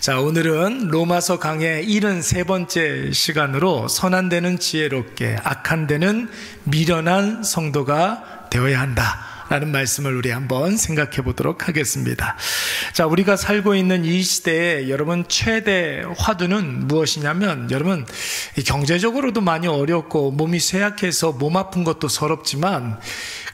자, 오늘은 로마서 강의 73번째 시간으로 선한 데는 지혜롭게, 악한 데는 미련한 성도가 되어야 한다 라는 말씀을 우리 한번 생각해 보도록 하겠습니다. 자, 우리가 살고 있는 이 시대에 여러분 최대 화두는 무엇이냐면, 여러분 경제적으로도 많이 어렵고 몸이 쇠약해서 몸 아픈 것도 서럽지만,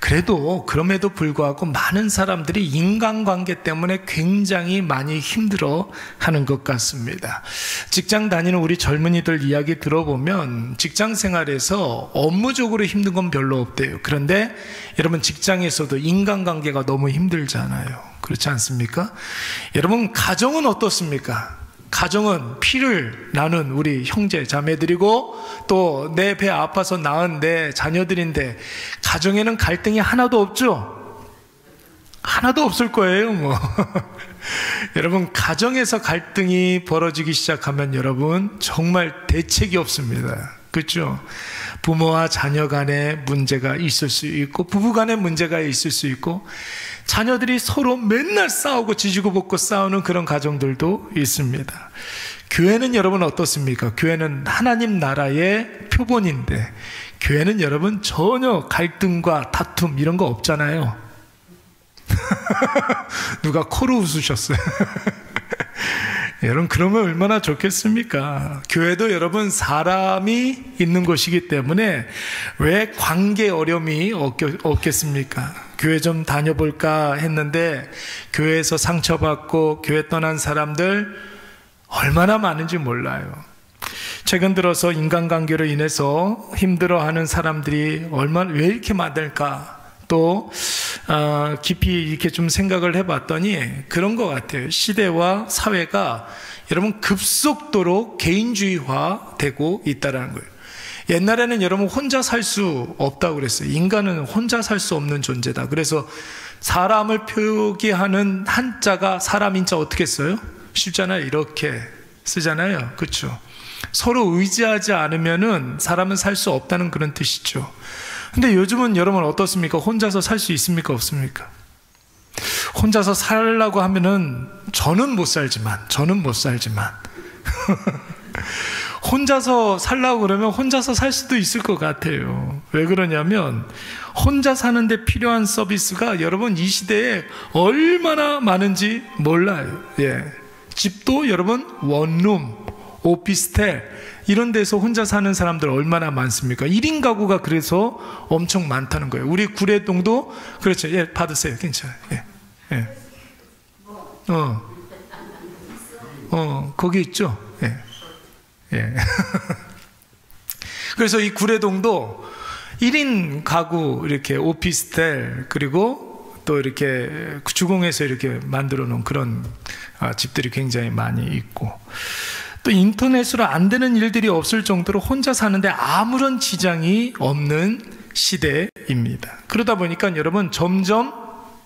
그래도 그럼에도 불구하고 많은 사람들이 인간관계 때문에 굉장히 많이 힘들어 하는 것 같습니다. 직장 다니는 우리 젊은이들 이야기 들어보면 직장 생활에서 업무적으로 힘든 건 별로 없대요. 그런데 여러분 직장에서도 인간관계가 너무 힘들잖아요. 그렇지 않습니까? 여러분 가정은 어떻습니까? 가정은 피를 나눈 우리 형제 자매들이고 또 내 배 아파서 낳은 내 자녀들인데, 가정에는 갈등이 하나도 없죠? 하나도 없을 거예요 뭐. 여러분 가정에서 갈등이 벌어지기 시작하면 여러분 정말 대책이 없습니다. 그렇죠? 부모와 자녀 간에 문제가 있을 수 있고, 부부 간에 문제가 있을 수 있고, 자녀들이 서로 맨날 싸우고 지지고 볶고 싸우는 그런 가정들도 있습니다. 교회는 여러분 어떻습니까? 교회는 하나님 나라의 표본인데, 교회는 여러분 전혀 갈등과 다툼 이런 거 없잖아요. 누가 코로 웃으셨어요. 여러분 그러면 얼마나 좋겠습니까? 교회도 여러분 사람이 있는 곳이기 때문에 왜 관계 어려움이 없겠습니까? 교회 좀 다녀볼까 했는데 교회에서 상처받고 교회 떠난 사람들 얼마나 많은지 몰라요. 최근 들어서 인간관계로 인해서 힘들어하는 사람들이 왜 이렇게 많을까? 또 깊이 이렇게 좀 생각을 해봤더니 그런 것 같아요. 시대와 사회가 여러분 급속도로 개인주의화 되고 있다는 거예요. 옛날에는 여러분 혼자 살 수 없다고 그랬어요. 인간은 혼자 살 수 없는 존재다. 그래서 사람을 표기하는 한자가 사람 인자 어떻게 써요? 쉽잖아요. 이렇게 쓰잖아요. 그렇죠? 서로 의지하지 않으면은 사람은 살 수 없다는 그런 뜻이죠. 근데 요즘은 여러분 어떻습니까? 혼자서 살 수 있습니까? 없습니까? 혼자서 살려고 하면은 저는 못 살지만 혼자서 살려고 그러면 혼자서 살 수도 있을 것 같아요. 왜 그러냐면 혼자 사는데 필요한 서비스가 여러분 이 시대에 얼마나 많은지 몰라요. 예. 집도 여러분 원룸, 오피스텔 이런 데서 혼자 사는 사람들 얼마나 많습니까? 1인 가구가 그래서 엄청 많다는 거예요. 우리 구례동도 그렇죠. 예, 받으세요. 괜찮아요. 예. 예. 거기 있죠. 예. 예. 그래서 이 구례동도 1인 가구 이렇게 오피스텔 그리고 또 이렇게 주공에서 이렇게 만들어 놓은 그런 집들이 굉장히 많이 있고, 또 인터넷으로 안 되는 일들이 없을 정도로 혼자 사는데 아무런 지장이 없는 시대입니다. 그러다 보니까 여러분 점점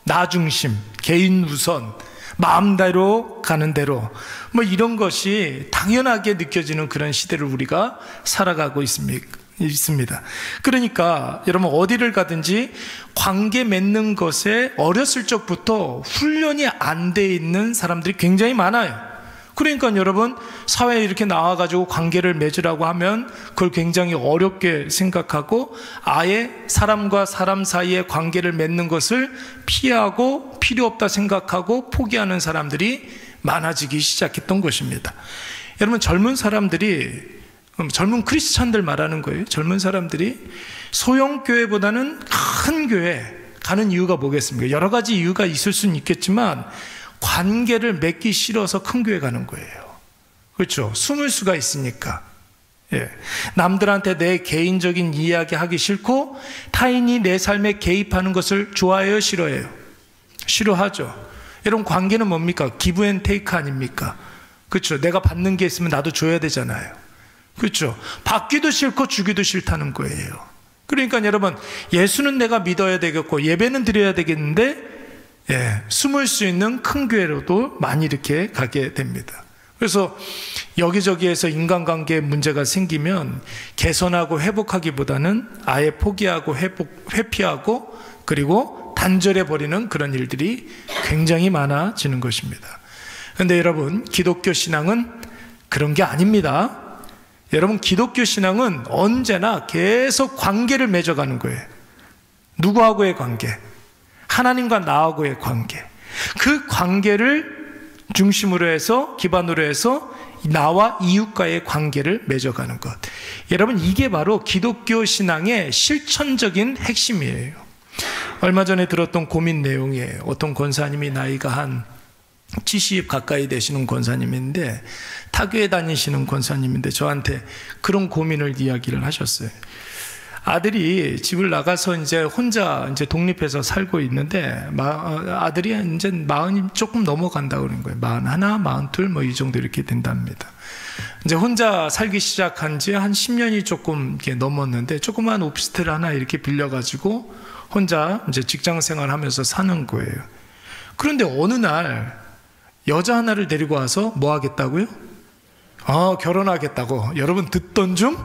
나 중심, 개인 우선, 마음대로 가는 대로 뭐 이런 것이 당연하게 느껴지는 그런 시대를 우리가 살아가고 있습니다. 그러니까 여러분 어디를 가든지 관계 맺는 것에 어렸을 적부터 훈련이 안 돼 있는 사람들이 굉장히 많아요. 그러니까 여러분 사회에 이렇게 나와가지고 관계를 맺으라고 하면 그걸 굉장히 어렵게 생각하고 아예 사람과 사람 사이에 관계를 맺는 것을 피하고 필요 없다 생각하고 포기하는 사람들이 많아지기 시작했던 것입니다. 여러분 젊은 크리스찬들 말하는 거예요. 젊은 사람들이 소형 교회보다는 큰 교회 가는 이유가 뭐겠습니까? 여러 가지 이유가 있을 수는 있겠지만 관계를 맺기 싫어서 큰 교회 가는 거예요. 그렇죠? 숨을 수가 있으니까. 예. 남들한테 내 개인적인 이야기 하기 싫고 타인이 내 삶에 개입하는 것을 좋아해요? 싫어해요? 싫어하죠. 여러분 관계는 뭡니까? 기브 앤 테이크 아닙니까? 그렇죠? 내가 받는 게 있으면 나도 줘야 되잖아요. 그렇죠? 받기도 싫고 주기도 싫다는 거예요. 그러니까 여러분 예수는 내가 믿어야 되겠고 예배는 드려야 되겠는데 예, 숨을 수 있는 큰 교회로도 많이 이렇게 가게 됩니다. 그래서 여기저기에서 인간관계에 문제가 생기면 개선하고 회복하기보다는 아예 포기하고 회피하고 그리고 단절해버리는 그런 일들이 굉장히 많아지는 것입니다. 그런데 여러분, 기독교 신앙은 그런 게 아닙니다. 여러분, 기독교 신앙은 언제나 계속 관계를 맺어가는 거예요. 누구하고의 관계? 하나님과 나하고의 관계. 그 관계를 중심으로 해서, 기반으로 해서 나와 이웃과의 관계를 맺어가는 것. 여러분, 이게 바로 기독교 신앙의 실천적인 핵심이에요. 얼마 전에 들었던 고민 내용이에요. 어떤 권사님이 나이가 한 70 가까이 되시는 권사님인데, 타교에 다니시는 권사님인데 저한테 그런 고민을 이야기를 하셨어요. 아들이 집을 나가서 이제 혼자 독립해서 살고 있는데, 아들이 이제 40이 조금 넘어간다고 그러는 거예요. 41, 42, 뭐 이 정도 이렇게 된답니다. 이제 혼자 살기 시작한 지 한 10년이 조금 이렇게 넘었는데, 조그만 오피스텔 하나 이렇게 빌려가지고 혼자 이제 직장 생활하면서 사는 거예요. 그런데 어느 날 여자 하나를 데리고 와서 뭐 하겠다고요? 결혼하겠다고. 여러분, 듣던 중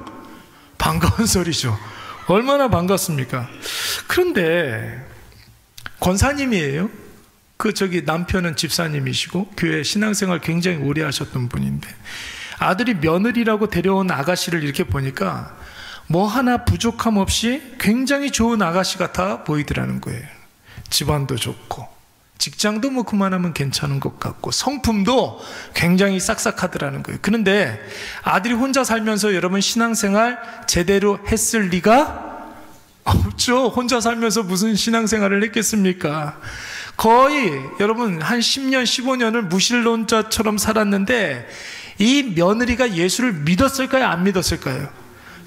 반가운 소리죠. 얼마나 반갑습니까? 그런데 권사님이에요. 남편은 집사님이시고 교회 신앙생활 굉장히 오래 하셨던 분인데, 아들이 며느리라고 데려온 아가씨를 이렇게 보니까 뭐 하나 부족함 없이 굉장히 좋은 아가씨 같아 보이더라는 거예요. 집안도 좋고, 직장도 뭐 그만하면 괜찮은 것 같고, 성품도 굉장히 싹싹하더라는 거예요. 그런데 아들이 혼자 살면서 여러분, 신앙생활 제대로 했을 리가 없죠. 혼자 살면서 무슨 신앙생활을 했겠습니까? 거의 여러분 한 10년, 15년을 무신론자처럼 살았는데, 이 며느리가 예수를 믿었을까요? 안 믿었을까요?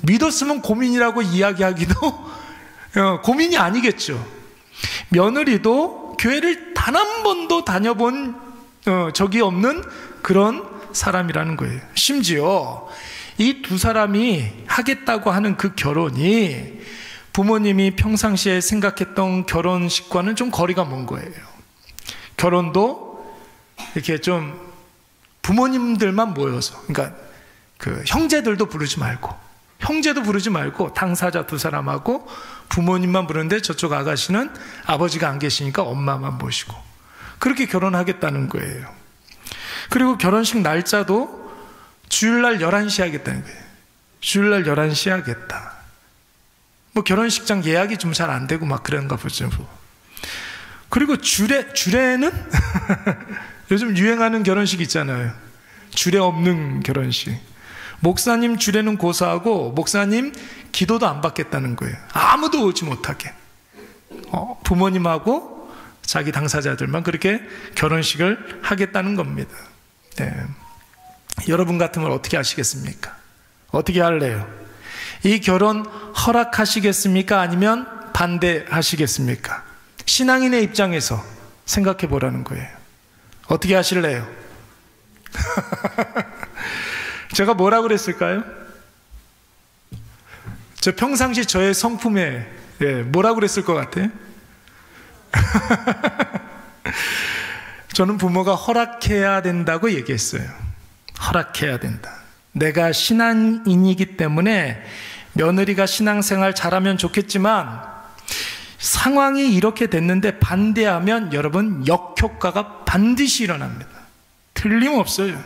믿었으면 고민이라고 이야기하기도 고민이 아니겠죠. 며느리도 교회를 단 한 번도 다녀본 적이 없는 그런 사람이라는 거예요. 심지어 이 두 사람이 하겠다고 하는 그 결혼이 부모님이 평상시에 생각했던 결혼식과는 좀 거리가 먼 거예요. 결혼도 이렇게 좀 부모님들만 모여서, 그러니까 그 형제들도 부르지 말고 당사자 두 사람하고 부모님만 부르는데, 저쪽 아가씨는 아버지가 안 계시니까 엄마만 모시고 그렇게 결혼하겠다는 거예요. 그리고 결혼식 날짜도 주일날 11시에 하겠다는 거예요. 주일날 11시에 하겠다. 뭐 결혼식장 예약이 좀 잘 안 되고 막 그런가 보죠. 그리고 주례는 요즘 유행하는 결혼식 있잖아요. 주례 없는 결혼식. 목사님 주례는 고사하고 목사님 기도도 안 받겠다는 거예요. 아무도 오지 못하게. 부모님하고 자기 당사자들만 그렇게 결혼식을 하겠다는 겁니다. 네. 여러분 같으면 어떻게 하시겠습니까? 어떻게 할래요? 이 결혼 허락하시겠습니까? 아니면 반대하시겠습니까? 신앙인의 입장에서 생각해 보라는 거예요. 어떻게 하실래요? 제가 뭐라 그랬을까요? 저 평상시 저의 성품에 뭐라 그랬을 것 같아요? 저는 부모가 허락해야 된다고 얘기했어요. 허락해야 된다. 내가 신앙인이기 때문에 며느리가 신앙생활 잘하면 좋겠지만, 상황이 이렇게 됐는데 반대하면 여러분 역효과가 반드시 일어납니다. 틀림없어요.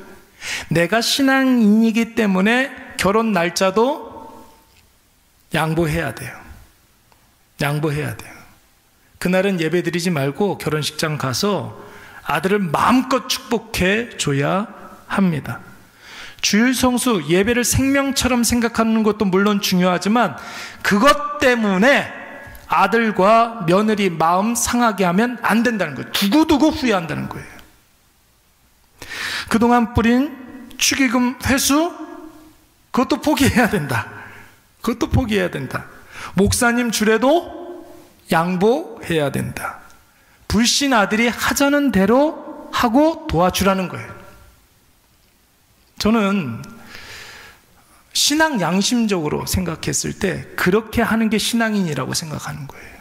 내가 신앙인이기 때문에 결혼 날짜도 양보해야 돼요. 양보해야 돼요. 그날은 예배 드리지 말고 결혼식장 가서 아들을 마음껏 축복해 줘야 합니다. 주일 성수, 예배를 생명처럼 생각하는 것도 물론 중요하지만, 그것 때문에 아들과 며느리 마음 상하게 하면 안 된다는 거예요. 두고두고 후회한다는 거예요. 그동안 뿌린 축의금 회수, 그것도 포기해야 된다. 그것도 포기해야 된다. 목사님 주례도 양보해야 된다. 불신 아들이 하자는 대로 하고 도와주라는 거예요. 저는 신앙 양심적으로 생각했을 때 그렇게 하는 게 신앙인이라고 생각하는 거예요.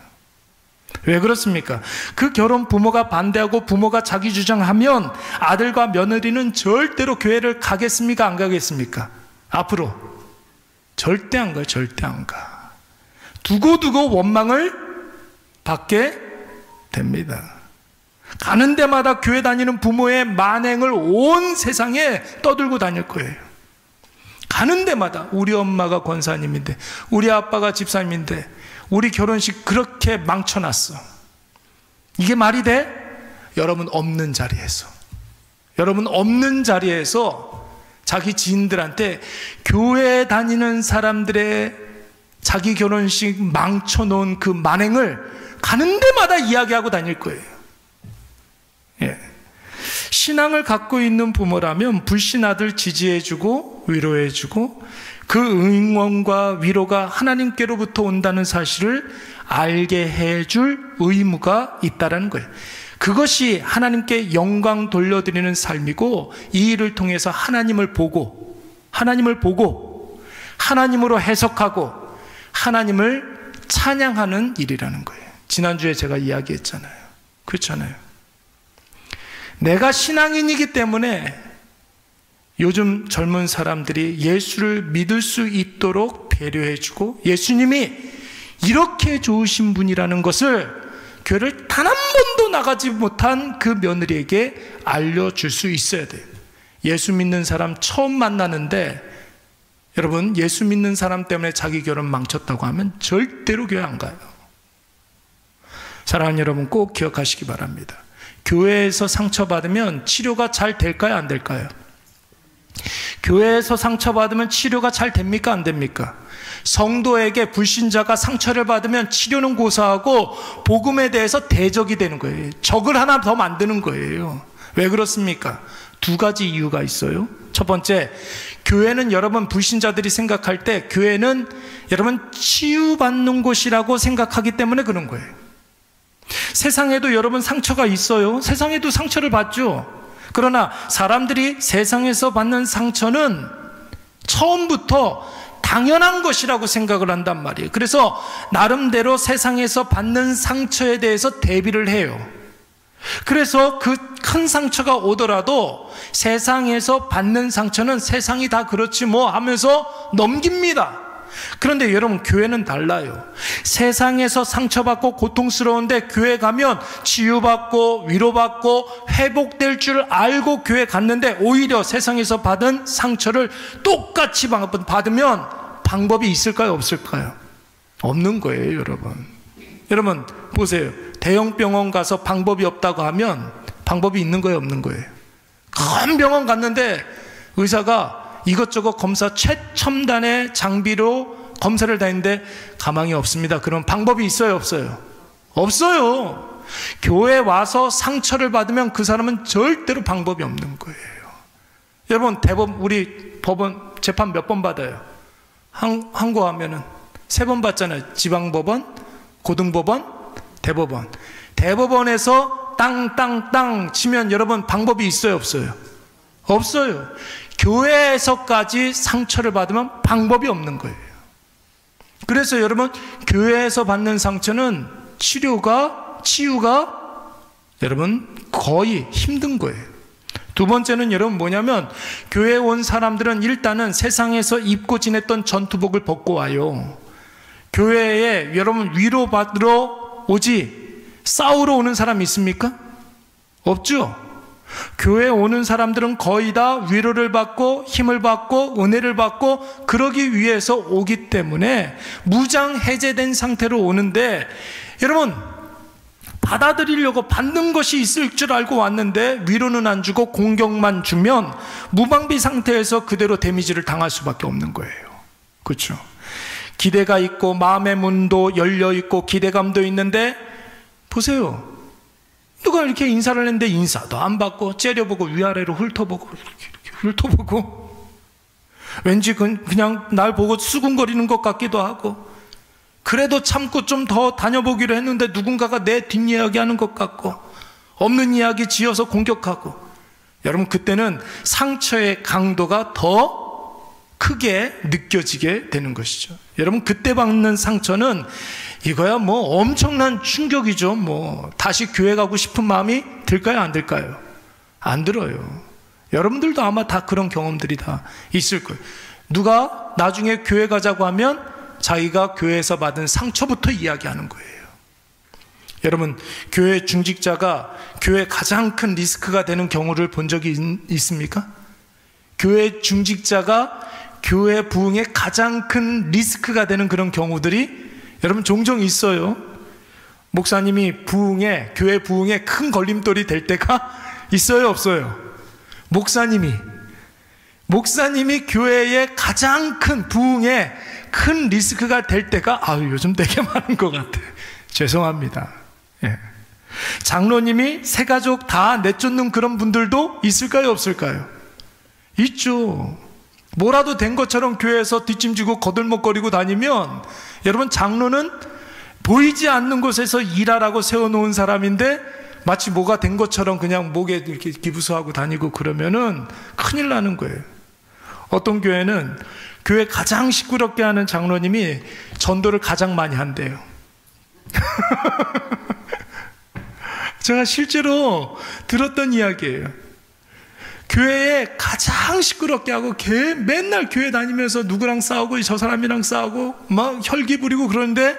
왜 그렇습니까? 그 결혼 부모가 반대하고 부모가 자기 주장하면 아들과 며느리는 절대로 교회를 가겠습니까? 안 가겠습니까? 앞으로 절대 안 가요. 절대 안 가. 두고두고 원망을 받게 됩니다. 가는 데마다 교회 다니는 부모의 만행을 온 세상에 떠들고 다닐 거예요. 가는 데마다 우리 엄마가 권사님인데, 우리 아빠가 집사님인데, 우리 결혼식 그렇게 망쳐놨어. 이게 말이 돼? 여러분 없는 자리에서, 여러분 없는 자리에서 자기 지인들한테 교회 다니는 사람들의 자기 결혼식 망쳐놓은 그 만행을 가는 데마다 이야기하고 다닐 거예요. 예. 신앙을 갖고 있는 부모라면 불신 아들 지지해주고 위로해주고 그 응원과 위로가 하나님께로부터 온다는 사실을 알게 해줄 의무가 있다는 거예요. 그것이 하나님께 영광 돌려드리는 삶이고, 이 일을 통해서 하나님을 보고 하나님으로 해석하고 하나님을 찬양하는 일이라는 거예요. 지난주에 제가 이야기했잖아요. 그렇잖아요. 내가 신앙인이기 때문에 요즘 젊은 사람들이 예수를 믿을 수 있도록 배려해주고, 예수님이 이렇게 좋으신 분이라는 것을 교회를 단 한 번도 나가지 못한 그 며느리에게 알려줄 수 있어야 돼요. 예수 믿는 사람 처음 만나는데, 여러분 예수 믿는 사람 때문에 자기 결혼 망쳤다고 하면 절대로 교회 안 가요. 사랑하는 여러분, 꼭 기억하시기 바랍니다. 교회에서 상처받으면 치료가 잘 될까요, 안 될까요? 교회에서 상처받으면 치료가 잘 됩니까, 안 됩니까? 성도에게 불신자가 상처를 받으면 치료는 고사하고 복음에 대해서 대적이 되는 거예요. 적을 하나 더 만드는 거예요. 왜 그렇습니까? 두 가지 이유가 있어요. 첫 번째, 교회는 여러분 불신자들이 생각할 때 교회는 여러분 치유받는 곳이라고 생각하기 때문에 그런 거예요. 세상에도 여러분 상처가 있어요. 세상에도 상처를 받죠. 그러나 사람들이 세상에서 받는 상처는 처음부터 당연한 것이라고 생각을 한단 말이에요. 그래서 나름대로 세상에서 받는 상처에 대해서 대비를 해요. 그래서 그 큰 상처가 오더라도 세상에서 받는 상처는 세상이 다 그렇지 뭐 하면서 넘깁니다. 그런데 여러분, 교회는 달라요. 세상에서 상처받고 고통스러운데 교회 가면 치유받고 위로받고 회복될 줄 알고 교회 갔는데, 오히려 세상에서 받은 상처를 똑같이 받으면 방법이 있을까요, 없을까요? 없는 거예요, 여러분. 여러분 보세요. 대형 병원 가서 방법이 없다고 하면 방법이 있는 거예요, 없는 거예요? 큰 병원 갔는데 의사가 이것저것 검사 최첨단의 장비로 검사를 다 했는데 가망이 없습니다. 그럼 방법이 있어요, 없어요? 없어요. 교회 와서 상처를 받으면 그 사람은 절대로 방법이 없는 거예요. 여러분, 우리 법원 재판 몇 번 받아요? 항고하면은 3번 받잖아요. 지방법원, 고등법원, 대법원. 대법원에서 땅땅땅 치면 여러분 방법이 있어요, 없어요? 없어요. 교회에서까지 상처를 받으면 방법이 없는 거예요. 그래서 여러분, 교회에서 받는 상처는 치유가 여러분 거의 힘든 거예요. 두 번째는 여러분 뭐냐면, 교회에 온 사람들은 일단은 세상에서 입고 지냈던 전투복을 벗고 와요. 교회에 여러분 위로받으러 오지 싸우러 오는 사람이 있습니까? 없죠. 교회에 오는 사람들은 거의 다 위로를 받고 힘을 받고 은혜를 받고 그러기 위해서 오기 때문에 무장 해제된 상태로 오는데, 여러분 받아들이려고 받는 것이 있을 줄 알고 왔는데 위로는 안 주고 공격만 주면 무방비 상태에서 그대로 데미지를 당할 수밖에 없는 거예요. 그렇죠? 기대가 있고 마음의 문도 열려 있고 기대감도 있는데, 보세요. 누가 이렇게 인사를 했는데 인사도 안 받고 째려보고 위아래로 훑어보고 왠지 그냥 날 보고 수군거리는 것 같기도 하고, 그래도 참고 좀 더 다녀보기로 했는데 누군가가 내 뒷이야기하는 것 같고, 없는 이야기 지어서 공격하고. 여러분, 그때는 상처의 강도가 더 크게 느껴지게 되는 것이죠. 여러분, 그때 받는 상처는 이거야 뭐 엄청난 충격이죠. 뭐 다시 교회 가고 싶은 마음이 들까요, 안 들까요? 안 들어요. 여러분들도 아마 다 그런 경험들이 다 있을 거예요. 누가 나중에 교회 가자고 하면 자기가 교회에서 받은 상처부터 이야기하는 거예요. 여러분, 교회 중직자가 교회 가장 큰 리스크가 되는 경우를 본 적이 있습니까? 교회 중직자가 교회 부흥에 가장 큰 리스크가 되는 그런 경우들이 여러분 종종 있어요. 목사님이 교회 부흥에 큰 걸림돌이 될 때가 있어요, 없어요? 목사님이 교회의 가장 큰 부흥에 큰 리스크가 될 때가 요즘 되게 많은 것 같아요. 죄송합니다. 예. 장로님이 새 가족 다 내쫓는 그런 분들도 있을까요, 없을까요? 있죠. 뭐라도 된 것처럼 교회에서 뒷짐지고 거들먹거리고 다니면 여러분, 장로는 보이지 않는 곳에서 일하라고 세워놓은 사람인데 마치 뭐가 된 것처럼 그냥 목에 이렇게 기부수하고 다니고 그러면은 큰일 나는 거예요. 어떤 교회는 교회 가장 시끄럽게 하는 장로님이 전도를 가장 많이 한대요. 제가 실제로 들었던 이야기예요. 교회에 가장 시끄럽게 하고 맨날 교회 다니면서 누구랑 싸우고 저 사람이랑 싸우고 막 혈기 부리고 그러는데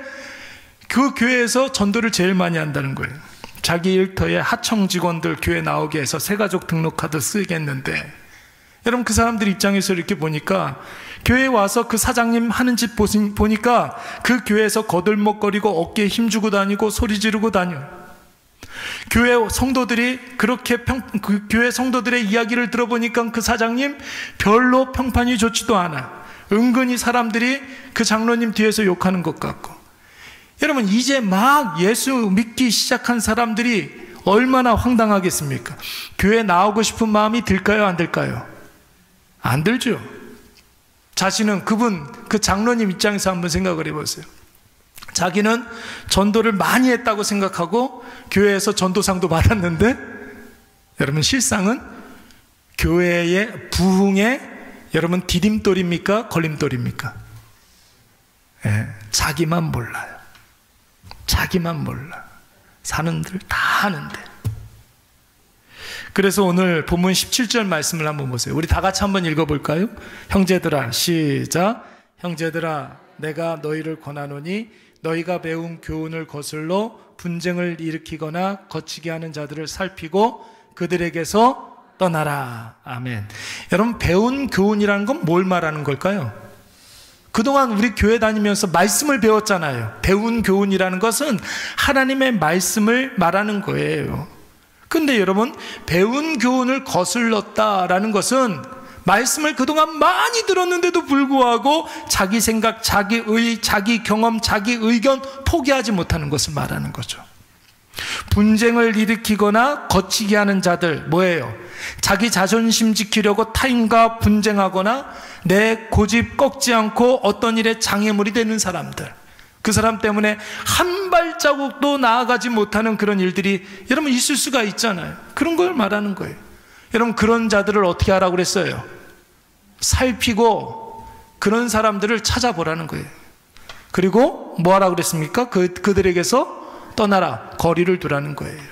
그 교회에서 전도를 제일 많이 한다는 거예요. 자기 일터에 하청 직원들 교회 나오게 해서 새가족 등록카드 쓰겠는데, 여러분, 그 사람들 입장에서 이렇게 보니까 교회에 와서 그 사장님 하는 짓 보니까 그 교회에서 거들먹거리고 어깨에 힘주고 다니고 소리 지르고 다녀. 교회 성도들이 그 교회 성도들의 이야기를 들어보니까 그 사장님 별로 평판이 좋지도 않아. 은근히 사람들이 그 장로님 뒤에서 욕하는 것 같고. 여러분, 이제 막 예수 믿기 시작한 사람들이 얼마나 황당하겠습니까? 교회 나오고 싶은 마음이 들까요, 안 들까요? 안 들죠. 자신은 그 장로님 입장에서 한번 생각을 해보세요. 자기는 전도를 많이 했다고 생각하고 교회에서 전도상도 받았는데, 여러분, 실상은 교회의 부흥에 여러분 디딤돌입니까, 걸림돌입니까? 자기만 몰라요. 자기만 몰라. 사는들 다 하는데. 그래서 오늘 본문 17절 말씀을 한번 보세요. 우리 다 같이 한번 읽어볼까요? 형제들아, 시작. 형제들아, 내가 너희를 권하노니 너희가 배운 교훈을 거슬러 분쟁을 일으키거나 거치게 하는 자들을 살피고 그들에게서 떠나라. 아멘. 여러분, 배운 교훈이라는 건 뭘 말하는 걸까요? 그동안 우리 교회 다니면서 말씀을 배웠잖아요. 배운 교훈이라는 것은 하나님의 말씀을 말하는 거예요. 근데 여러분, 배운 교훈을 거슬렀다라는 것은 말씀을 그동안 많이 들었는데도 불구하고 자기 생각, 자기 경험, 자기 의견 포기하지 못하는 것을 말하는 거죠. 분쟁을 일으키거나 거치게 하는 자들, 뭐예요? 자기 자존심 지키려고 타인과 분쟁하거나 내 고집 꺾지 않고 어떤 일에 장애물이 되는 사람들, 그 사람 때문에 한 발자국도 나아가지 못하는 그런 일들이 여러분 있을 수가 있잖아요. 그런 걸 말하는 거예요. 여러분, 그런 자들을 어떻게 하라고 그랬어요? 살피고 그런 사람들을 찾아보라는 거예요. 그리고 뭐 하라고 그랬습니까? 그들에게서 떠나라, 거리를 두라는 거예요.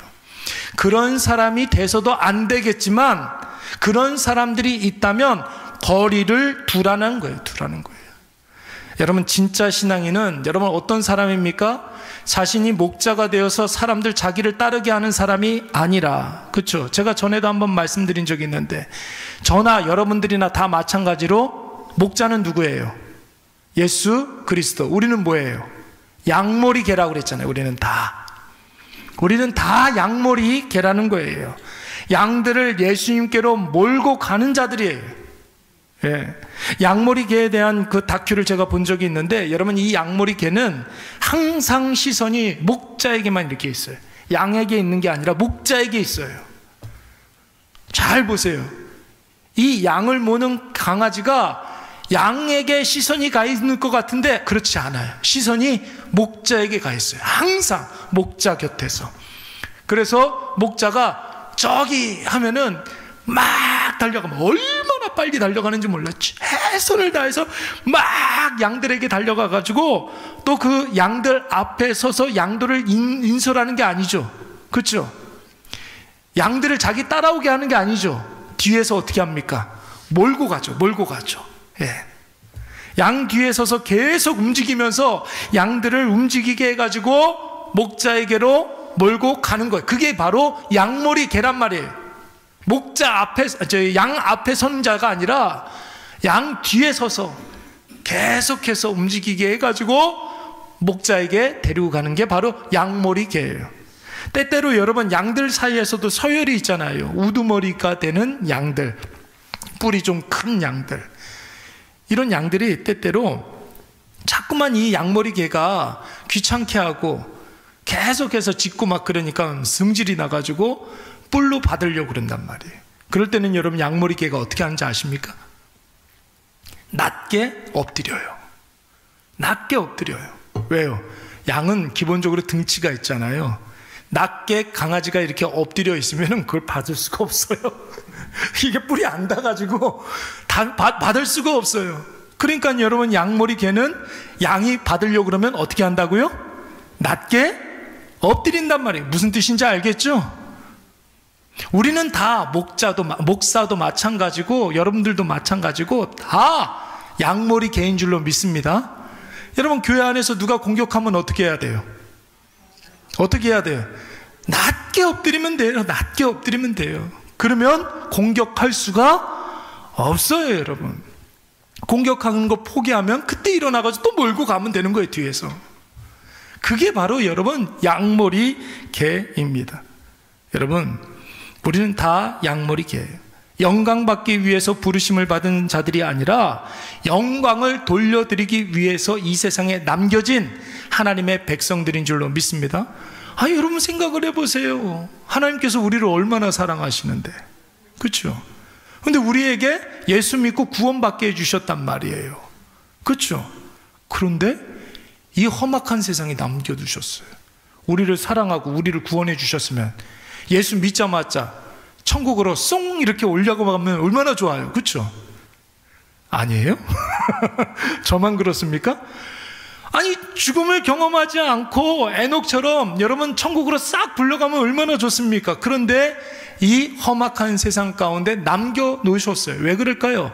그런 사람이 돼서도 안 되겠지만 그런 사람들이 있다면 거리를 두라는 거예요. 여러분, 진짜 신앙인은 여러분 어떤 사람입니까? 자신이 목자가 되어서 사람들 자기를 따르게 하는 사람이 아니라, 그렇죠? 제가 전에도 한번 말씀드린 적이 있는데, 저나 여러분들이나 다 마찬가지로 목자는 누구예요? 예수 그리스도. 우리는 뭐예요? 양머리 개라고 그랬잖아요. 우리는 다 양머리 개라는 거예요. 양들을 예수님께로 몰고 가는 자들이에요. 예. 양머리 개에 대한 그 다큐를 제가 본 적이 있는데, 여러분, 이 양머리 개는 항상 시선이 목자에게만 이렇게 있어요. 양에게 있는 게 아니라 목자에게 있어요. 잘 보세요. 이 양을 모는 강아지가 양에게 시선이 가 있는 것 같은데 그렇지 않아요. 시선이 목자에게 가 있어요. 항상 목자 곁에서. 그래서 목자가 저기 하면은 막 달려가면 얼마나 빨리 달려가는지 몰랐지. 최선을 다해서 막 양들에게 달려가가지고 또 그 양들 앞에 서서 양들을 인솔하는 게 아니죠. 그렇죠? 양들을 자기 따라오게 하는 게 아니죠. 뒤에서 어떻게 합니까? 몰고 가죠. 예. 양 뒤에 서서 계속 움직이면서 양들을 움직이게 해가지고 목자에게로 몰고 가는 거예요. 그게 바로 양머리 개란 말이에요. 목자 앞에, 양 앞에 선 자가 아니라 양 뒤에 서서 계속해서 움직이게 해가지고 목자에게 데리고 가는 게 바로 양머리 개예요. 때때로 여러분 양들 사이에서도 서열이 있잖아요. 우두머리가 되는 양들, 뿔이 좀 큰 양들, 이런 양들이 때때로 자꾸만 이 양머리 개가 귀찮게 하고 계속해서 짖고 막 그러니까 성질이 나가지고 뿔로 받으려고 그런단 말이에요. 그럴 때는 여러분 양머리 개가 어떻게 하는지 아십니까? 낮게 엎드려요. 낮게 엎드려요. 왜요? 양은 기본적으로 등치가 있잖아요. 낮게 강아지가 이렇게 엎드려 있으면 그걸 받을 수가 없어요. 이게 뿔이 안 닿아가지고 받을 수가 없어요. 그러니까 여러분 양머리 개는 양이 받으려고 그러면 어떻게 한다고요? 낮게 엎드린단 말이에요. 무슨 뜻인지 알겠죠? 우리는 다 목사도 마찬가지고 여러분들도 마찬가지고 다 양머리 개인 줄로 믿습니다. 여러분 교회 안에서 누가 공격하면 어떻게 해야 돼요? 어떻게 해야 돼요? 낮게 엎드리면 돼요. 낮게 엎드리면 돼요. 그러면 공격할 수가 없어요. 여러분 공격하는 거 포기하면 그때 일어나가지고 또 몰고 가면 되는 거예요. 뒤에서. 그게 바로 여러분 양머리 개입니다. 여러분 우리는 다 양머리 개예요. 영광받기 위해서 부르심을 받은 자들이 아니라 영광을 돌려드리기 위해서 이 세상에 남겨진 하나님의 백성들인 줄로 믿습니다. 여러분 생각을 해보세요. 하나님께서 우리를 얼마나 사랑하시는데, 그렇죠? 근데 우리에게 예수 믿고 구원받게 해주셨단 말이에요. 그렇죠? 그런데 이 험악한 세상에 남겨두셨어요. 우리를 사랑하고 우리를 구원해 주셨으면 예수 믿자마자 천국으로 쏙 이렇게 올라가면 얼마나 좋아요. 그렇죠? 아니에요? 저만 그렇습니까? 아니 죽음을 경험하지 않고 에녹처럼 여러분 천국으로 싹 불러가면 얼마나 좋습니까? 그런데 이 험악한 세상 가운데 남겨놓으셨어요. 왜 그럴까요?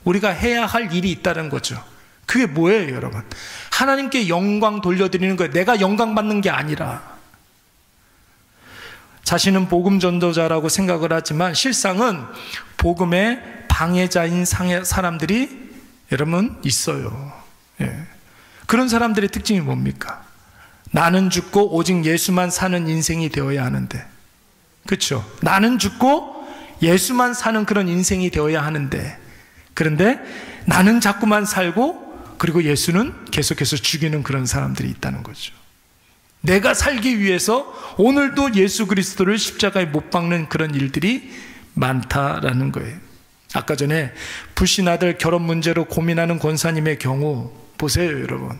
우리가 해야 할 일이 있다는 거죠. 그게 뭐예요 여러분? 하나님께 영광 돌려드리는 거예요. 내가 영광 받는 게 아니라. 자신은 복음 전도자라고 생각을 하지만 실상은 복음의 방해자인 사람들이 여러분 있어요. 예. 그런 사람들의 특징이 뭡니까? 나는 죽고 오직 예수만 사는 인생이 되어야 하는데, 그렇죠? 나는 죽고 예수만 사는 그런 인생이 되어야 하는데, 그런데 나는 자꾸만 살고 그리고 예수는 계속해서 죽이는 그런 사람들이 있다는 거죠. 내가 살기 위해서 오늘도 예수 그리스도를 십자가에 못 박는 그런 일들이 많다라는 거예요. 아까 전에 불신 아들 결혼 문제로 고민하는 권사님의 경우 보세요 여러분.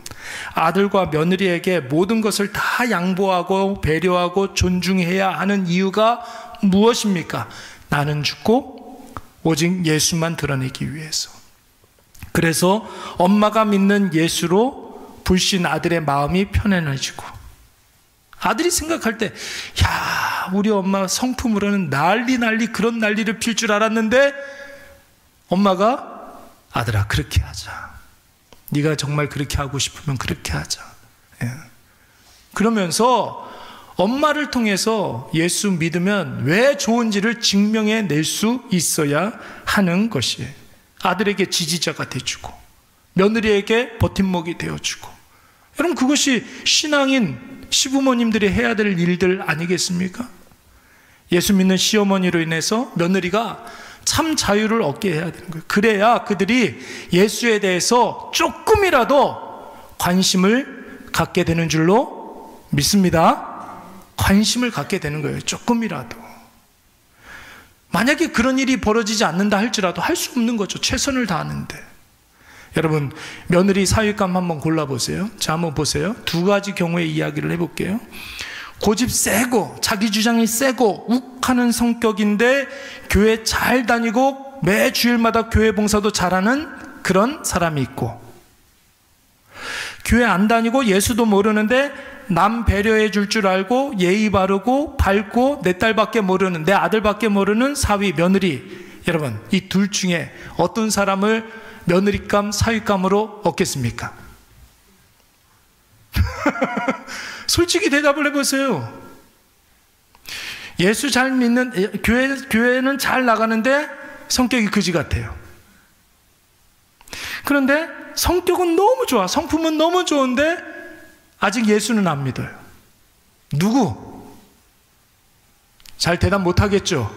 아들과 며느리에게 모든 것을 다 양보하고 배려하고 존중해야 하는 이유가 무엇입니까? 나는 죽고 오직 예수만 드러내기 위해서. 그래서 엄마가 믿는 예수로 불신 아들의 마음이 편안해지고, 아들이 생각할 때 야 우리 엄마 성품으로는 난리 그런 난리를 필 줄 알았는데 엄마가 아들아 그렇게 하자, 네가 정말 그렇게 하고 싶으면 그렇게 하자. 예. 그러면서 엄마를 통해서 예수 믿으면 왜 좋은지를 증명해낼 수 있어야 하는 것이에요. 아들에게 지지자가 돼주고 며느리에게 버팀목이 되어주고. 여러분 그것이 신앙인 시부모님들이 해야 될 일들 아니겠습니까? 예수 믿는 시어머니로 인해서 며느리가 참 자유를 얻게 해야 되는 거예요. 그래야 그들이 예수에 대해서 조금이라도 관심을 갖게 되는 줄로 믿습니다. 관심을 갖게 되는 거예요. 조금이라도. 만약에 그런 일이 벌어지지 않는다 할지라도 할 수 없는 거죠. 최선을 다하는데. 여러분 며느리 사윗감 한번 골라보세요. 자 한번 보세요. 두 가지 경우의 이야기를 해볼게요. 고집 세고 자기 주장이 세고 욱하는 성격인데 교회 잘 다니고 매 주일마다 교회 봉사도 잘하는 그런 사람이 있고, 교회 안 다니고 예수도 모르는데 남 배려해 줄 줄 알고 예의 바르고 밝고 내 딸밖에 모르는, 내 아들밖에 모르는 사위 며느리. 여러분 이 둘 중에 어떤 사람을 며느리감 사윗감으로 얻겠습니까? 솔직히 대답을 해보세요. 예수 잘 믿는 교회는 잘 나가는데 성격이 그지 같아요. 그런데 성격은 너무 좋아, 성품은 너무 좋은데 아직 예수는 안 믿어요. 누구? 잘 대답 못하겠죠?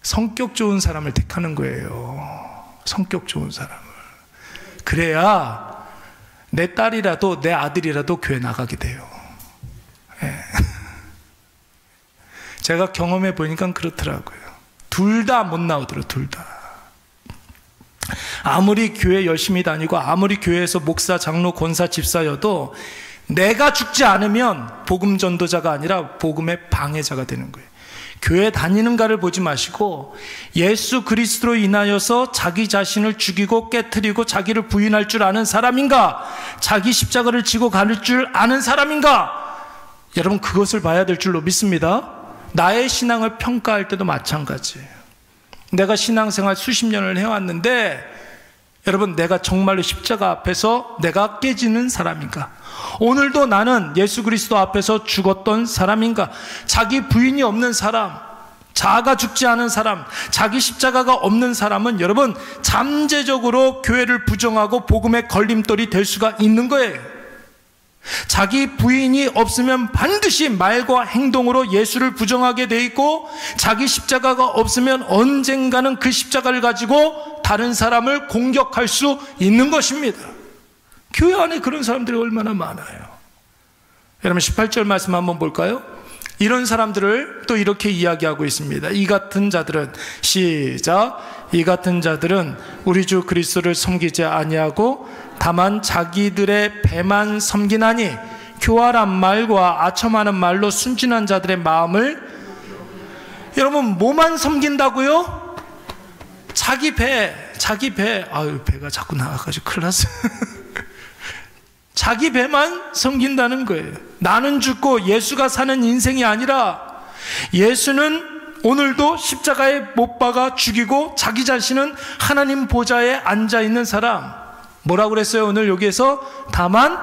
성격 좋은 사람을 택하는 거예요. 성격 좋은 사람을. 그래야 내 딸이라도 내 아들이라도 교회 나가게 돼요. 예. 제가 경험해 보니까 그렇더라고요. 둘 다 못 나오더라고요. 둘 다. 아무리 교회 열심히 다니고 아무리 교회에서 목사, 장로, 권사, 집사여도 내가 죽지 않으면 복음 전도자가 아니라 복음의 방해자가 되는 거예요. 교회 다니는가를 보지 마시고 예수 그리스도로 인하여서 자기 자신을 죽이고 깨트리고 자기를 부인할 줄 아는 사람인가, 자기 십자가를 지고 갈 줄 아는 사람인가, 여러분 그것을 봐야 될 줄로 믿습니다. 나의 신앙을 평가할 때도 마찬가지예요. 내가 신앙생활 수십 년을 해왔는데 여러분, 내가 정말로 십자가 앞에서 내가 깨지는 사람인가? 오늘도 나는 예수 그리스도 앞에서 죽었던 사람인가? 자기 부인이 없는 사람, 자아가 죽지 않은 사람, 자기 십자가가 없는 사람은 여러분 잠재적으로 교회를 부정하고 복음의 걸림돌이 될 수가 있는 거예요. 자기 부인이 없으면 반드시 말과 행동으로 예수를 부정하게 돼 있고, 자기 십자가가 없으면 언젠가는 그 십자가를 가지고 다른 사람을 공격할 수 있는 것입니다. 교회 안에 그런 사람들이 얼마나 많아요. 여러분 18절 말씀 한번 볼까요? 이런 사람들을 또 이렇게 이야기하고 있습니다. 이 같은 자들은, 시작, 이 같은 자들은 우리 주 그리스도를 섬기지 아니하고 다만 자기들의 배만 섬기나니, 교활한 말과 아첨하는 말로 순진한 자들의 마음을, 여러분 뭐만 섬긴다고요? 자기 배, 아유 배가 자꾸 나와가지고 큰일 났어요. 자기 배만 섬긴다는 거예요. 나는 죽고 예수가 사는 인생이 아니라, 예수는 오늘도 십자가에 못 박아 죽이고 자기 자신은 하나님 보좌에 앉아있는 사람. 뭐라고 그랬어요? 오늘 여기에서 다만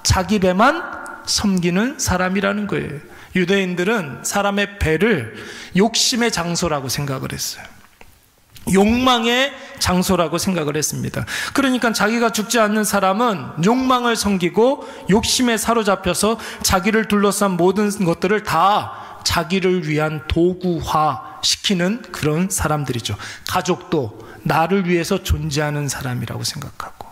자기 배만 섬기는 사람이라는 거예요. 유대인들은 사람의 배를 욕심의 장소라고 생각을 했어요. 욕망의 장소라고 생각을 했습니다. 그러니까 자기가 죽지 않는 사람은 욕망을 섬기고 욕심에 사로잡혀서 자기를 둘러싼 모든 것들을 다 자기를 위한 도구화 시키는 그런 사람들이죠. 가족도 나를 위해서 존재하는 사람이라고 생각하고,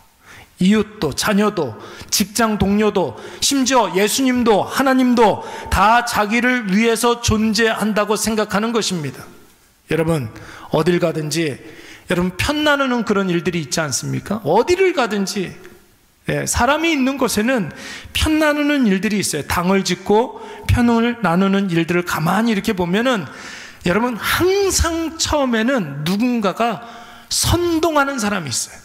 이웃도, 자녀도, 직장 동료도, 심지어 예수님도 하나님도 다 자기를 위해서 존재한다고 생각하는 것입니다. 여러분 어딜 가든지 여러분 편 나누는 그런 일들이 있지 않습니까? 어디를 가든지 사람이 있는 곳에는 편 나누는 일들이 있어요. 당을 짓고 편을 나누는 일들을 가만히 이렇게 보면은 여러분 항상 처음에는 누군가가 선동하는 사람이 있어요.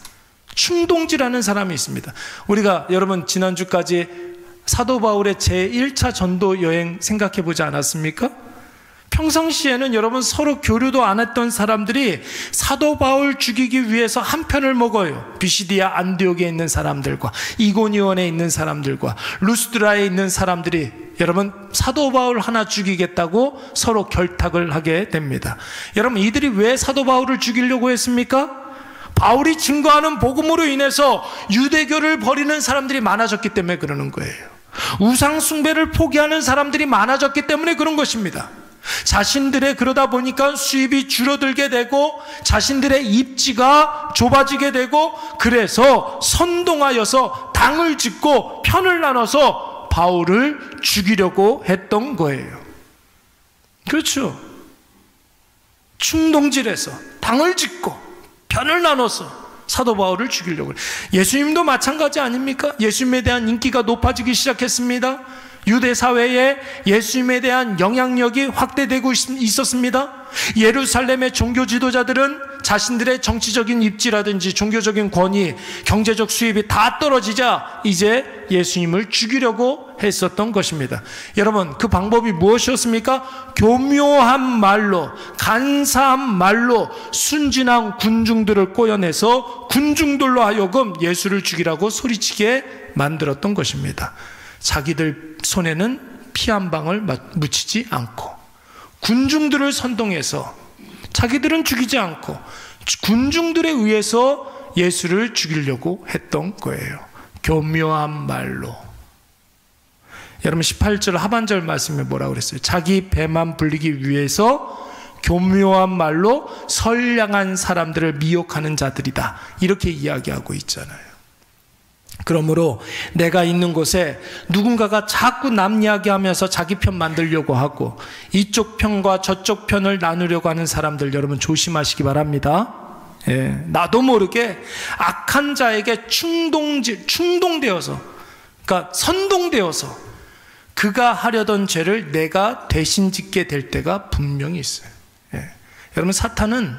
충동질하는 사람이 있습니다. 우리가 여러분 지난주까지 사도 바울의 제1차 전도 여행 생각해 보지 않았습니까? 평상시에는 여러분 서로 교류도 안 했던 사람들이 사도 바울 죽이기 위해서 한 편을 먹어요. 비시디아 안디옥에 있는 사람들과 이고니온에 있는 사람들과 루스드라에 있는 사람들이 여러분 사도 바울 하나 죽이겠다고 서로 결탁을 하게 됩니다. 여러분 이들이 왜 사도 바울을 죽이려고 했습니까? 바울이 증거하는 복음으로 인해서 유대교를 버리는 사람들이 많아졌기 때문에 그러는 거예요. 우상 숭배를 포기하는 사람들이 많아졌기 때문에 그런 것입니다. 자신들의 그러다 보니까 수입이 줄어들게 되고 자신들의 입지가 좁아지게 되고, 그래서 선동하여서 당을 짓고 편을 나눠서 바울을 죽이려고 했던 거예요. 그렇죠. 충동질해서 당을 짓고 편을 나눠서 사도 바울을 죽이려고 해요. 예수님도 마찬가지 아닙니까? 예수님에 대한 인기가 높아지기 시작했습니다. 유대 사회에 예수님에 대한 영향력이 확대되고 있었습니다. 예루살렘의 종교 지도자들은 자신들의 정치적인 입지라든지 종교적인 권위, 경제적 수입이 다 떨어지자 이제 예수님을 죽이려고 했었던 것입니다. 여러분 그 방법이 무엇이었습니까? 교묘한 말로, 간사한 말로 순진한 군중들을 꼬여내서 군중들로 하여금 예수를 죽이라고 소리치게 만들었던 것입니다. 자기들 손에는 피 한 방울 묻히지 않고 군중들을 선동해서 자기들은 죽이지 않고 군중들에 의해서 예수를 죽이려고 했던 거예요. 교묘한 말로. 여러분 18절 하반절 말씀에 뭐라고 그랬어요? 자기 배만 불리기 위해서 교묘한 말로 선량한 사람들을 미혹하는 자들이다, 이렇게 이야기하고 있잖아요. 그러므로 내가 있는 곳에 누군가가 자꾸 남 이야기하면서 자기 편 만들려고 하고 이쪽 편과 저쪽 편을 나누려고 하는 사람들, 여러분 조심하시기 바랍니다. 예, 나도 모르게 악한 자에게 충동되어서, 그러니까 선동되어서 그가 하려던 죄를 내가 대신 짓게 될 때가 분명히 있어요. 예. 여러분 사탄은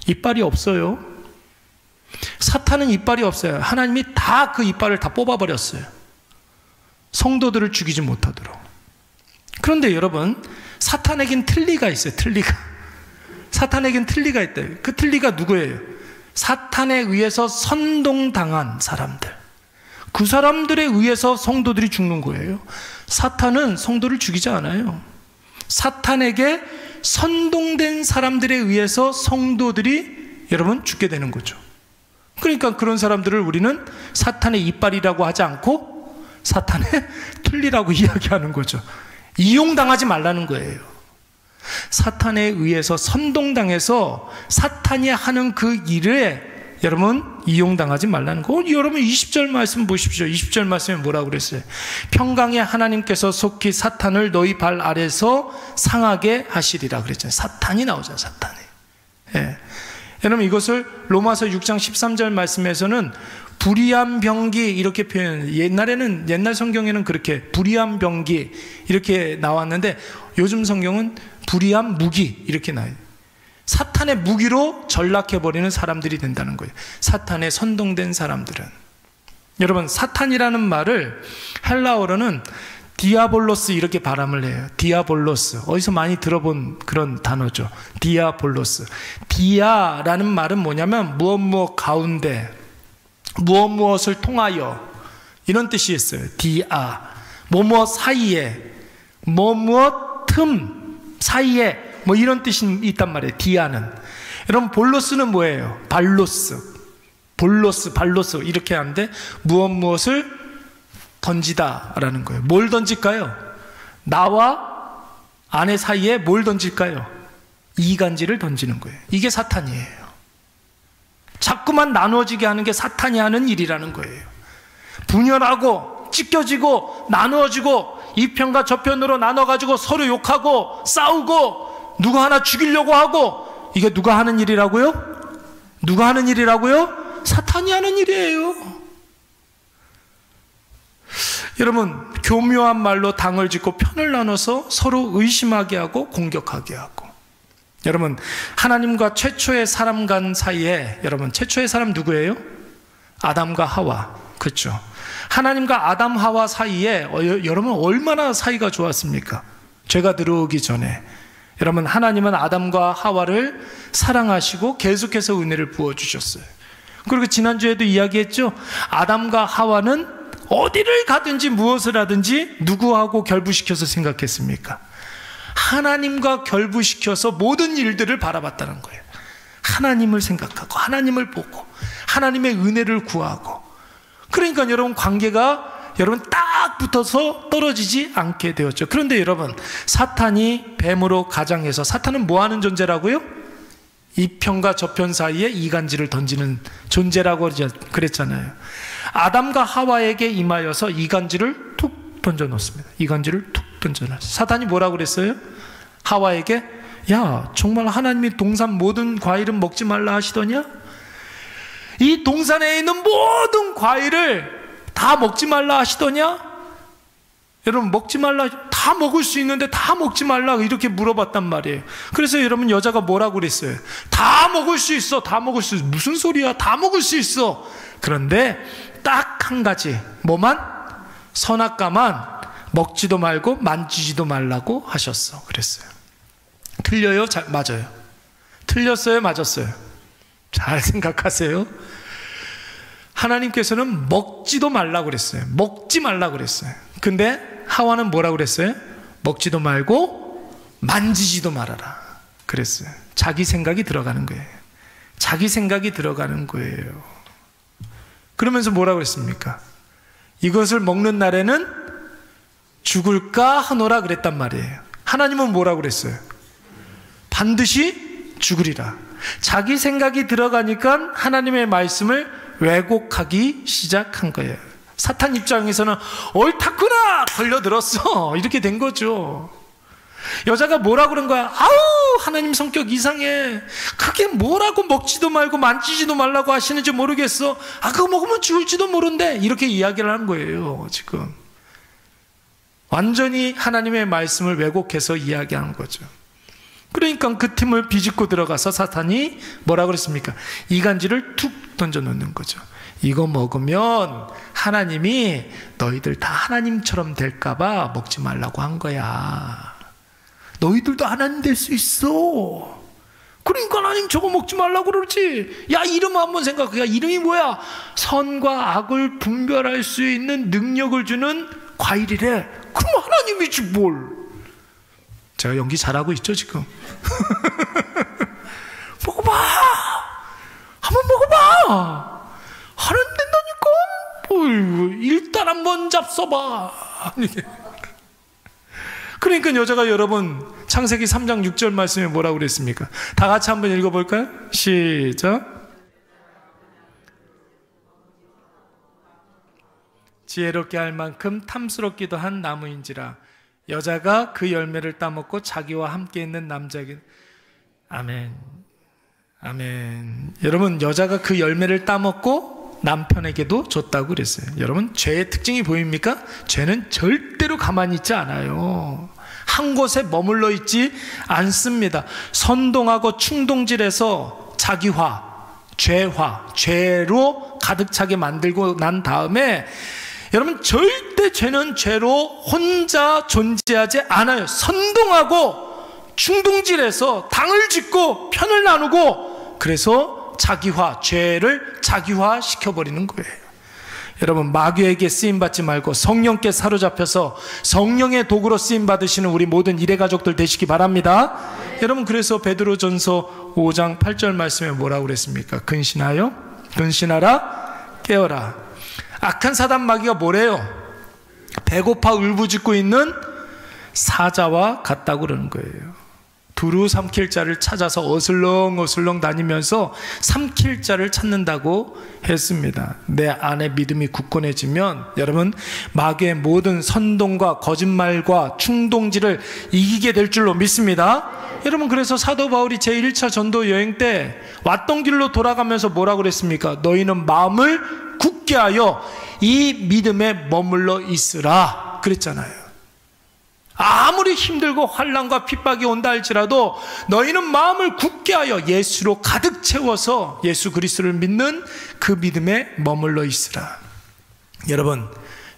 이빨이 없어요. 사탄은 이빨이 없어요. 하나님이 다 그 이빨을 다 뽑아버렸어요. 성도들을 죽이지 못하도록. 그런데 여러분, 사탄에겐 틀니가 있어요. 틀니가. 사탄에겐 틀니가 있대요. 그 틀니가 누구예요? 사탄에 의해서 선동당한 사람들. 그 사람들에 의해서 성도들이 죽는 거예요. 사탄은 성도를 죽이지 않아요. 사탄에게 선동된 사람들에 의해서 성도들이 여러분 죽게 되는 거죠. 그러니까 그런 사람들을 우리는 사탄의 이빨이라고 하지 않고 사탄의 틀니라고 이야기하는 거죠. 이용당하지 말라는 거예요. 사탄에 의해서 선동당해서 사탄이 하는 그 일에 여러분 이용당하지 말라는 거. 여러분 20절 말씀 보십시오. 20절 말씀에 뭐라고 그랬어요? 평강의 하나님께서 속히 사탄을 너희 발 아래서 상하게 하시리라 그랬잖아요. 사탄이 나오잖아요. 사탄이. 예. 여러분 이것을 로마서 6장 13절 말씀에서는 불의한 병기 이렇게 표현해요. 옛날 성경에는 그렇게 불의한 병기 이렇게 나왔는데 요즘 성경은 불의한 무기 이렇게 나와요. 사탄의 무기로 전락해버리는 사람들이 된다는 거예요. 사탄에 선동된 사람들은. 여러분 사탄이라는 말을 헬라어로는 디아볼로스 이렇게 발음을 해요. 디아볼로스. 어디서 많이 들어본 그런 단어죠. 디아볼로스. 디아라는 말은 뭐냐면 무엇 가운데, 무엇을 통하여, 이런 뜻이 있어요. 디아. 뭐뭐 사이에, 뭐뭐 틈 사이에, 뭐 이런 뜻이 있단 말이에요. 디아는. 여러분 볼로스는 뭐예요? 발로스. 볼로스, 발로스 이렇게 하는데 무엇을 던지다라는 거예요. 뭘 던질까요? 나와 아내 사이에 뭘 던질까요? 이간질을 던지는 거예요. 이게 사탄이에요. 자꾸만 나누어지게 하는 게 사탄이 하는 일이라는 거예요. 분열하고 찢겨지고 나누어지고 이 편과 저 편으로 나눠가지고 서로 욕하고 싸우고 누구 하나 죽이려고 하고, 이게 누가 하는 일이라고요? 누가 하는 일이라고요? 사탄이 하는 일이에요. 여러분 교묘한 말로 당을 짓고 편을 나눠서 서로 의심하게 하고 공격하게 하고. 여러분 하나님과 최초의 사람 간 사이에, 여러분 최초의 사람 누구예요? 아담과 하와. 그렇죠. 하나님과 아담 하와 사이에 여러분 얼마나 사이가 좋았습니까? 죄가 들어오기 전에. 여러분 하나님은 아담과 하와를 사랑하시고 계속해서 은혜를 부어주셨어요. 그리고 지난주에도 이야기했죠. 아담과 하와는 어디를 가든지 무엇을 하든지 누구하고 결부시켜서 생각했습니까? 하나님과 결부시켜서 모든 일들을 바라봤다는 거예요. 하나님을 생각하고 하나님을 보고 하나님의 은혜를 구하고. 그러니까 여러분 관계가 여러분 딱 붙어서 떨어지지 않게 되었죠. 그런데 여러분 사탄이 뱀으로 가장해서, 사탄은 뭐 하는 존재라고요? 이 편과 저 편 사이에 이간질을 던지는 존재라고 그랬잖아요. 아담과 하와에게 임하여서 이간질을 툭 던져 놓습니다. 이간질을 툭 던져 놨어요. 사탄이 뭐라고 그랬어요? 하와에게, 야 정말 하나님이 동산 모든 과일은 먹지 말라 하시더냐? 이 동산에 있는 모든 과일을 다 먹지 말라 하시더냐? 여러분 먹지 말라, 다 먹을 수 있는데 다 먹지 말라 이렇게 물어봤단 말이에요. 그래서 여러분 여자가 뭐라고 그랬어요? 다 먹을 수 있어, 다 먹을 수 있어. 무슨 소리야? 다 먹을 수 있어. 그런데 딱 한 가지, 뭐만? 선악과만 먹지도 말고 만지지도 말라고 하셨어. 그랬어요. 틀려요? 맞아요? 틀렸어요? 맞았어요? 잘 생각하세요. 하나님께서는 먹지도 말라고 그랬어요. 먹지 말라고 그랬어요. 근데 하와는 뭐라고 그랬어요? 먹지도 말고 만지지도 말아라 그랬어요. 자기 생각이 들어가는 거예요. 자기 생각이 들어가는 거예요. 그러면서 뭐라고 그랬습니까? 이것을 먹는 날에는 죽을까 하노라 그랬단 말이에요. 하나님은 뭐라고 그랬어요? 반드시 죽으리라. 자기 생각이 들어가니까 하나님의 말씀을 왜곡하기 시작한 거예요. 사탄 입장에서는 옳다구나 걸려들었어 이렇게 된 거죠. 여자가 뭐라고 그런 거야? 아우 하나님 성격 이상해. 그게 뭐라고 먹지도 말고 만지지도 말라고 하시는지 모르겠어. 아 그거 먹으면 죽을지도 모른대. 이렇게 이야기를 한 거예요. 지금 완전히 하나님의 말씀을 왜곡해서 이야기한 거죠. 그러니까 그 틈을 비집고 들어가서 사탄이 뭐라고 그랬습니까? 이간질을 툭 던져놓는 거죠. 이거 먹으면 하나님이 너희들 다 하나님처럼 될까봐 먹지 말라고 한 거야. 너희들도 하나님 될 수 있어. 그러니까 하나님 저거 먹지 말라고 그러지. 야 이름 한번 생각해. 야 이름이 뭐야? 선과 악을 분별할 수 있는 능력을 주는 과일이래. 그럼 하나님이지 뭘. 제가 연기 잘하고 있죠 지금. 먹어봐. 한번 먹어봐. 하나님 된다니까. 일단 한번 잡숴봐. 그러니까 여자가 여러분 창세기 3장 6절 말씀에 뭐라고 그랬습니까? 다 같이 한번 읽어볼까요? 시작. 지혜롭게 할 만큼 탐스럽기도 한 나무인지라 여자가 그 열매를 따먹고 자기와 함께 있는 남자에게 아멘 아멘. 여러분 여자가 그 열매를 따먹고 남편에게도 줬다고 그랬어요. 여러분 죄의 특징이 보입니까? 죄는 절대로 가만히 있지 않아요. 한 곳에 머물러 있지 않습니다. 선동하고 충동질해서 자기화, 죄화, 죄로 가득 차게 만들고 난 다음에 여러분 절대 죄는 죄로 혼자 존재하지 않아요. 선동하고 충동질해서 당을 짓고 편을 나누고 그래서 자기화, 죄를 자기화 시켜버리는 거예요. 여러분 마귀에게 쓰임받지 말고 성령께 사로잡혀서 성령의 도구로 쓰임받으시는 우리 모든 일해가족들 되시기 바랍니다. 여러분 그래서 베드로전서 5장 8절 말씀에 뭐라고 그랬습니까? 근신하여 근신하라 깨어라. 악한 사단 마귀가 뭐래요? 배고파 울부짖고 있는 사자와 같다고 그러는 거예요. 두루 삼킬 자를 찾아서 어슬렁어슬렁 다니면서 삼킬 자를 찾는다고 했습니다. 내 안에 믿음이 굳건해지면 여러분 마귀의 모든 선동과 거짓말과 충동질을 이기게 될 줄로 믿습니다. 여러분 그래서 사도 바울이 제1차 전도 여행 때 왔던 길로 돌아가면서 뭐라고 그랬습니까? 너희는 마음을 굳게 하여 이 믿음에 머물러 있으라 그랬잖아요. 아무리 힘들고 환난과 핍박이 온다 할지라도 너희는 마음을 굳게 하여 예수로 가득 채워서 예수 그리스도를 믿는 그 믿음에 머물러 있으라. 여러분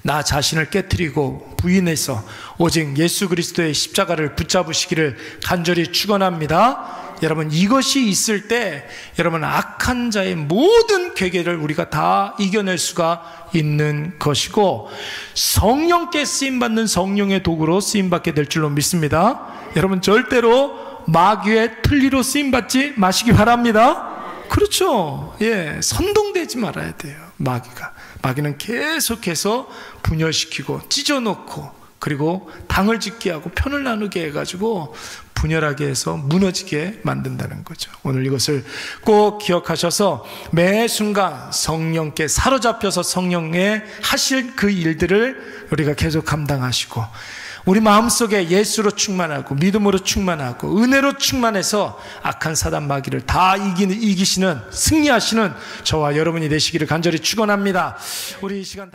나 자신을 깨트리고 부인해서 오직 예수 그리스도의 십자가를 붙잡으시기를 간절히 축원합니다. 여러분 이것이 있을 때 여러분 악한 자의 모든 괴계를 우리가 다 이겨낼 수가 있는 것이고 성령께 쓰임받는 성령의 도구로 쓰임받게 될 줄로 믿습니다. 여러분 절대로 마귀의 틀니로 쓰임받지 마시기 바랍니다. 그렇죠. 예, 선동되지 말아야 돼요. 마귀는 계속해서 분열시키고 찢어놓고 그리고 당을 짓게 하고 편을 나누게 해가지고 분열하게 해서 무너지게 만든다는 거죠. 오늘 이것을 꼭 기억하셔서 매 순간 성령께 사로잡혀서 성령의 하실 그 일들을 우리가 계속 감당하시고 우리 마음속에 예수로 충만하고 믿음으로 충만하고 은혜로 충만해서 악한 사단 마귀를 다 이기시는 승리하시는 저와 여러분이 되시기를 간절히 축원합니다. 우리 이 시간